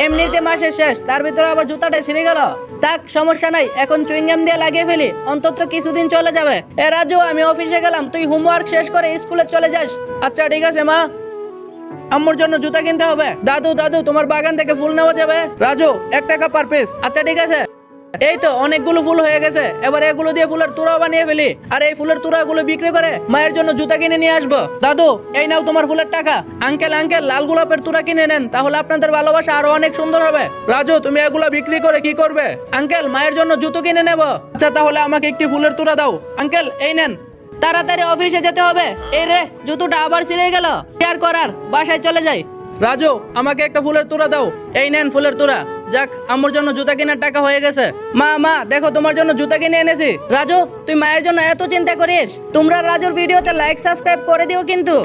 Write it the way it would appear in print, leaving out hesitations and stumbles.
এমনিতে মাসের শেষ, তার ভিতরে আবার জুতাটা ছিঁড়ে গেল। তাক, সমস্যা নাই, এখন চুইংগাম দিয়ে লাগিয়ে ফেলি, অন্তত কিছুদিন চলে যাবে। এ রাজু, আমি অফিসে গেলাম, তুই হোমওয়ার্ক শেষ করে স্কুলে চলে যাস। আচ্ছা ঠিক আছে মা। আম্মুর জন্য জুতা কিনতে হবে। দাদু দাদু, তোমার বাগান থেকে ফুল নেওয়া যাবে? রাজু, 1 টাকা পার পিস। আচ্ছা ঠিক আছে। এই তো অনেকগুলো ফুল হয়ে গেছে, এবার এগুলো দিয়ে ফুলের তোড়া বানিয়ে ফেলি, আর এই ফুলের তোড়াগুলো বিক্রি করে মায়ের জন্য জুতা কিনে নিয়ে আসবো। দাদু, এই নাও তোমার ফুলের টাকা। আঙ্কেল আঙ্কেল, লাল গোলাপের তোড়া কিনে নেন, তাহলে আপনাদের ভালোবাসা আরো অনেক সুন্দর হবে। রাজু, তুমি এগুলো বিক্রি করে কি করবে? আঙ্কেল, মায়ের জন্য জুতো কিনে নেব। আচ্ছা, তাহলে আমাকে একটি ফুলের তোড়া দাও। আঙ্কেল, এই নেন। তাড়াতাড়ি অফিসে যেতে হবে। এই রে, জুতোটা আবার ছিঁড়ে গেল। কি আর করার, বাসায় চলে যাই। রাজু, আমাকে একটা ফুলের তোড়া দাও। এই নেন ফুলের তোড়া। যাক, আম্মুর জন্য জুতা কেনার টাকা হয়ে গেছে। মা মা, দেখো তোমার জন্য জুতা কিনে এনেছি। রাজু, তুই মায়ের জন্য এত চিন্তা করিস? তোমরা রাজুর ভিডিওতে লাইক সাবস্ক্রাইব করে দিও কিন্তু।